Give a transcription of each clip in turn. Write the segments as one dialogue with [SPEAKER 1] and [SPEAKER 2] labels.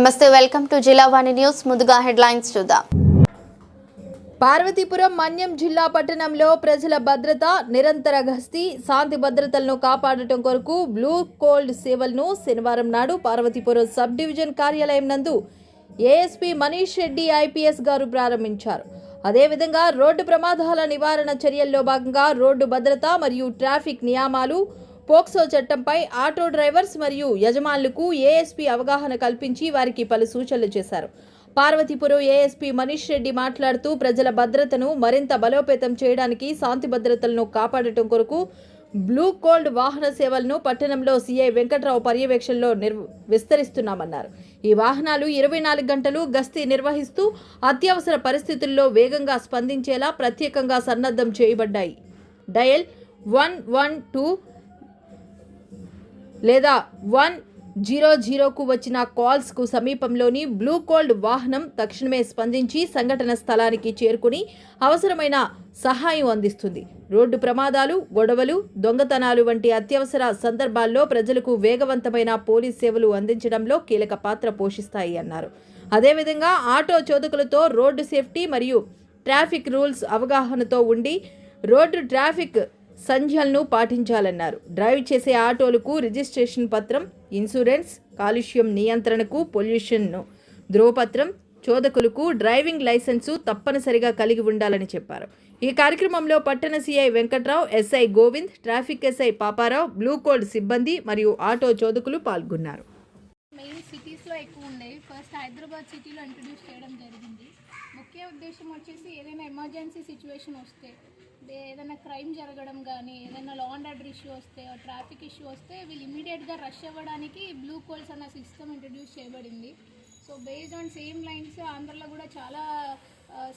[SPEAKER 1] నమస్తే, welcome to Jillavani news. ముందుగా headlines చూద్దాం.
[SPEAKER 2] పార్వతీపురం మన్యం జిల్లా పట్టణంలో ప్రజల భద్రత, నిరంతర గస్తీ, శాంతి భద్రతలను కాపాడటం కొరకు బ్లూ కోల్డ్ సేవలను శనివారం నాడు పార్వతీపురం సబ్ డివిజన్ కార్యాలయం నందు ఏఎస్పీ మనీష్ రెడ్డి ఐపీఎస్ గారు ప్రారంభించారు. అదేవిధంగా రోడ్డు ప్రమాదాల నివారణ చర్యల్లో భాగంగా రోడ్డు భద్రత మరియు ట్రాఫిక్ నియమాలు, పోక్సో చట్టంపై ఆటో డ్రైవర్స్ మరియు యజమానులకు ఏఎస్పీ అవగాహన కల్పించి వారికి పలు సూచనలు చేశారు. పార్వతీపురం ఏఎస్పీ మనీష్ రెడ్డి మాట్లాడుతూ ప్రజల భద్రతను మరింత బలోపేతం చేయడానికి, శాంతి భద్రతలను కాపాడటం కొరకు బ్లూ కోల్డ్ వాహన సేవలను పట్టణంలో సీఐ వెంకట్రావు పర్యవేక్షణలో విస్తరిస్తున్నామన్నారు. ఈ వాహనాలు 24 గంటలు గస్తీ నిర్వహిస్తూ అత్యవసర పరిస్థితుల్లో వేగంగా స్పందించేలా ప్రత్యేకంగా సన్నద్ధం చేయబడ్డాయి. డయల్ 112 లేదా 100కు వచ్చిన కాల్స్కు సమీపంలోని బ్లూ కోల్డ్ వాహనం తక్షణమే స్పందించి సంఘటన స్థలానికి చేరుకుని అవసరమైన సహాయం అందిస్తుంది. రోడ్డు ప్రమాదాలు, గొడవలు, దొంగతనాలు వంటి అత్యవసర సందర్భాల్లో ప్రజలకు వేగవంతమైన పోలీస్ సేవలు అందించడంలో కీలక పాత్ర పోషిస్తాయి అన్నారు. అదేవిధంగా ఆటో చోదకులతో రోడ్డు సేఫ్టీ మరియు ట్రాఫిక్ రూల్స్ అవగాహనతో ఉండి రోడ్డు ట్రాఫిక్ సంఖ్యలను పాటించాలన్నారు. డ్రైవ్ చేసే ఆటోలకు రిజిస్ట్రేషన్ పత్రం, ఇన్సూరెన్స్, కాలుష్యం నియంత్రణకు పొల్యూషన్ ధ్రువపత్రం, చోదకులకు డ్రైవింగ్ లైసెన్సు తప్పనిసరిగా కలిగి ఉండాలని చెప్పారు. ఈ కార్యక్రమంలో పట్టణ CI Venkatrao, SI Govind, traffic SI Paparao, blue cold సిబ్బంది మరియు ఆటో చోదకులు పాల్గొన్నారు.
[SPEAKER 3] మెయిన్ సిటీస్లో ఎక్కువ ఉండేవి. ఫస్ట్ హైదరాబాద్ సిటీలో ఇంట్రడ్యూస్ చేయడం జరిగింది. ముఖ్య ఉద్దేశం వచ్చేసి ఏదైనా ఎమర్జెన్సీ సిచ్యువేషన్ వస్తే, ఏదైనా క్రైమ్ జరగడం కానీ, ఏదైనా లా అండ్ ఆర్డర్ ఇష్యూ వస్తే, ట్రాఫిక్ ఇష్యూ వస్తే వీళ్ళు ఇమీడియట్గా రష్ అవ్వడానికి బ్లూ కోల్స్ అన్న సిస్టమ్ ఇంట్రడ్యూస్ చేయబడింది. So based on same lines ఆంధ్రలో కూడా చాలా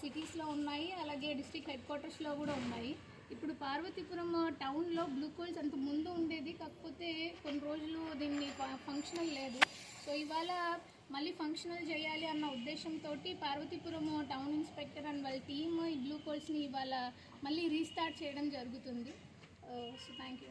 [SPEAKER 3] సిటీస్లో ఉన్నాయి, అలాగే డిస్ట్రిక్ట్ హెడ్ క్వార్టర్స్లో కూడా ఉన్నాయి. ఇప్పుడు పార్వతీపురం టౌన్లో బ్లూ కోల్స్ అంత ముందు ఉండేది, కాకపోతే కొన్ని రోజులు దీన్ని ఫంక్షనల్ లేదు. సో ఇవాళ మళ్ళీ ఫంక్షనల్ చేయాలి అన్న ఉద్దేశంతో పార్వతీపురం టౌన్ ఇన్స్పెక్టర్ అండ్ వాళ్ళ టీమ్ ఈ బ్లూ కోల్స్ని ఇవాళ మళ్ళీ రీస్టార్ట్ చేయడం జరుగుతుంది. So thank you.